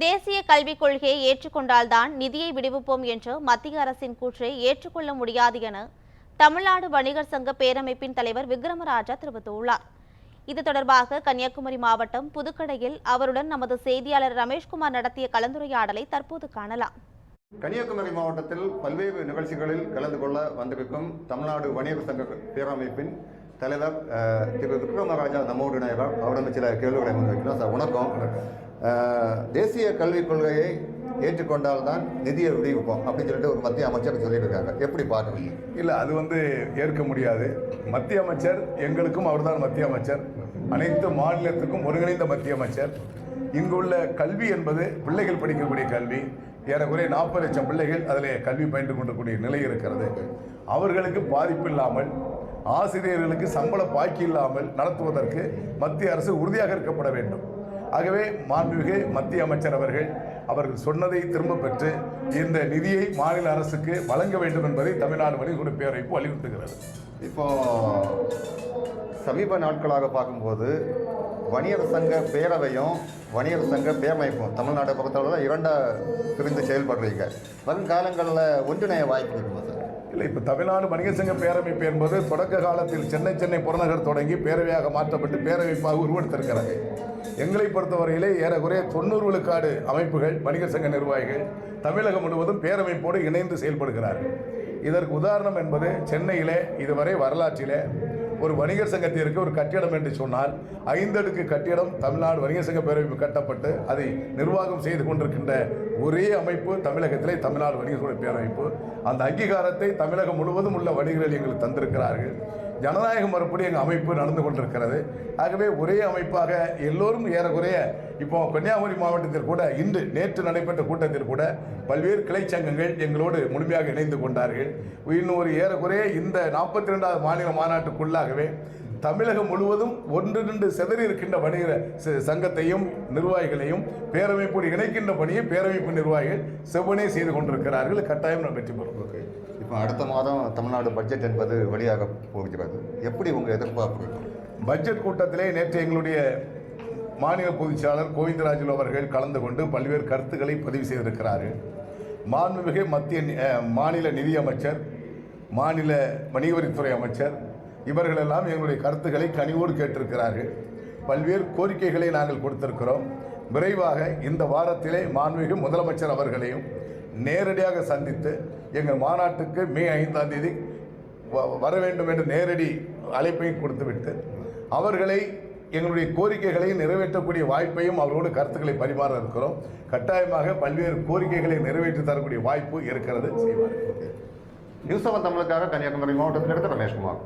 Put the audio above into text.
தேசிய கல்விக் கொள்கையை ஏற்றுக்கொண்டால்தான் நிதியை விடுவிப்போம் என்ற மத்திய அரசின் கூற்றை ஏற்றுக்கொள்ள முடியாது என தமிழ்நாடு வணிகர் சங்க பேரமைப்பின் தலைவர் விக்ரமராஜா தெரிவித்துள்ளார். இது தொடர்பாக கன்னியாகுமரி மாவட்டம் புதுக்கடையில் அவருடன் நமது செய்தியாளர் ரமேஷ்குமார் நடத்திய கலந்துரையாடலை தற்போது காணலாம். கன்னியாகுமரி மாவட்டத்தில் பல்வேறு நிகழ்ச்சிகளில் கலந்து கொள்ள வந்திருக்கும் தமிழ்நாடு வணிகர் சங்க பேரமைப்பின் தலைவர் திரு விக்ரமராஜா நம்மோடு இணைகிறார். அவருடன் சில கேள்விகளை முன்வைக்கிறோம். சார் வணக்கம். தேசிய கல்விக் கொள்கையை ஏற்றுக்கொண்டால்தான் நிதியை விடுவிப்போம் அப்படின்னு சொல்லிட்டு ஒரு மத்திய அமைச்சர் சொல்லியிருக்காங்க. எப்படி பார்க்குறீங்க? இல்லை, அது ஏற்க முடியாது. மத்திய அமைச்சர் எங்களுக்கும் அவர்தான் மத்திய அமைச்சர், அனைத்து மாநிலத்துக்கும் ஒருங்கிணைந்த மத்திய அமைச்சர். இங்குள்ள கல்வி என்பது பிள்ளைகள் படிக்கக்கூடிய கல்வி. ஏறக்குறைய 40 லட்சம் பிள்ளைகள் அதில் கல்வி பயின்று கொண்டக்கூடிய நிலை இருக்கிறது. அவர்களுக்கு பாதிப்பு இல்லாமல், ஆசிரியர்களுக்கு சம்பள பாக்கி இல்லாமல் நடத்துவதற்கு மத்திய அரசு உறுதியாக இருக்கப்பட வேண்டும். ஆகவே மாண்புமிகு மத்திய அமைச்சர் அவர்கள் சொன்னதை திரும்ப பெற்று இந்த நிதியை மாநில அரசுக்கு வழங்க வேண்டும் என்பதை தமிழ்நாடு வணிகர் பேரமைப்பு வலியுறுத்துகிறது. இப்போ சமீப நாட்களாக பார்க்கும்போது வணிகர் சங்க பேரவையும் வணிகர் சங்க பேரமைப்பும் தமிழ்நாட்டை பொறுத்தவரை இரண்டாக பிரிந்து செயல்படுறீங்க. வரும் காலங்களில் ஒன்றிணைய வாய்ப்பு இருக்குமா சார்? இல்லை, இப்போ தமிழ்நாடு வணிகர் சங்க பேரமைப்பு என்பது தொடக்க காலத்தில் சென்னை புறநகர் தொடங்கி பேரவையாக மாற்றப்பட்டு பேரமைப்பாக உருவெடுத்திருக்கிறது. எங்களை பொறுத்தவரையிலே ஏறக்குறைய 90 விழுக்காடு அமைப்புகள், வணிகர் சங்க நிர்வாகிகள் தமிழகம் முழுவதும் பேரமைப்போடு இணைந்து செயல்படுகிறார்கள். இதற்கு உதாரணம் என்பது சென்னையிலே இதுவரை வரலாற்றிலே ஒரு வணிகர் சங்கத்திற்கு ஒரு கட்டிடம் என்று சொன்னால் 5 அடுக்கு கட்டிடம் தமிழ்நாடு வணிகர் சங்க பேரமைப்பு கட்டப்பட்டு அதை நிர்வாகம் செய்து கொண்டிருக்கின்ற ஒரே அமைப்பு தமிழகத்திலே தமிழ்நாடு வணிகர் பேரமைப்பு. அந்த அங்கீகாரத்தை தமிழகம் முழுவதும் உள்ள வணிகர்கள் எங்களுக்கு தந்திருக்கிறார்கள். ஜனநாயக மறுபடி எங்கள் அமைப்பு நடந்து கொண்டிருக்கிறது. ஆகவே ஒரே அமைப்பாக எல்லோரும் ஏறக்குறைய இப்போ கன்னியாகுமரி மாவட்டத்தில் கூட நேற்று நடைபெற்ற கூட்டத்தில் கூட பல்வேறு கிளை சங்கங்கள் எங்களோடு முழுமையாக இணைந்து கொண்டார்கள். இன்னொரு ஏறக்குறைய இந்த 42வது மாநில மாநாட்டுக்குள்ளாகவே தமிழகம் முழுவதும் 1-2 செதறி இருக்கின்ற வணிகர் சங்கத்தையும் நிர்வாகிகளையும் பேரமைப்போடு இணைக்கின்ற பணியை பேரமைப்பு நிர்வாகிகள் செவ்வனே செய்து கொண்டிருக்கிறார்கள். கட்டாயம் நான் வெற்றி பெறும். இப்போ அடுத்த மாதம் தமிழ்நாடு பட்ஜெட் என்பது வெளியாக போகிறது. எப்படி உங்கள் எதிர்பார்ப்பு? பட்ஜெட் கூட்டத்திலே நேற்று எங்களுடைய மாநில பொதுச்செயலாளர் கோவிந்தராஜு அவர்கள் கலந்து கொண்டு பல்வேறு கருத்துக்களை பதிவு செய்திருக்கிறார்கள். மாண்புமிகு மாநில நிதியமைச்சர், மாநில வணிகவரித்துறை அமைச்சர் இவர்களெல்லாம் எங்களுடைய கருத்துக்களை கனிவோடு கேட்டிருக்கிறார்கள். பல்வேறு கோரிக்கைகளை நாங்கள் கொடுத்திருக்கிறோம். விரைவாக இந்த வாரத்திலே மாண்புமிகு முதலமைச்சர் அவர்களையும் நேரடியாக சந்தித்து எங்கள் மாநாட்டுக்கு மே 5ஆம் தேதி வர வேண்டும் என்று நேரடி அழைப்பையும் கொடுத்துவிட்டு அவர்களை எங்களுடைய கோரிக்கைகளை நிறைவேற்றக்கூடிய வாய்ப்பையும் அவரோடு கருத்துக்களை பரிமாற இருக்கிறோம். கட்டாயமாக பல்வேறு கோரிக்கைகளை நிறைவேற்றி தரக்கூடிய வாய்ப்பு இருக்கிறது. செய்வார். நியூஸ் 7 தமிழுக்காக கன்னியாகுமரி மாவட்டத்திலிருந்து ரமேஷ்குமார்.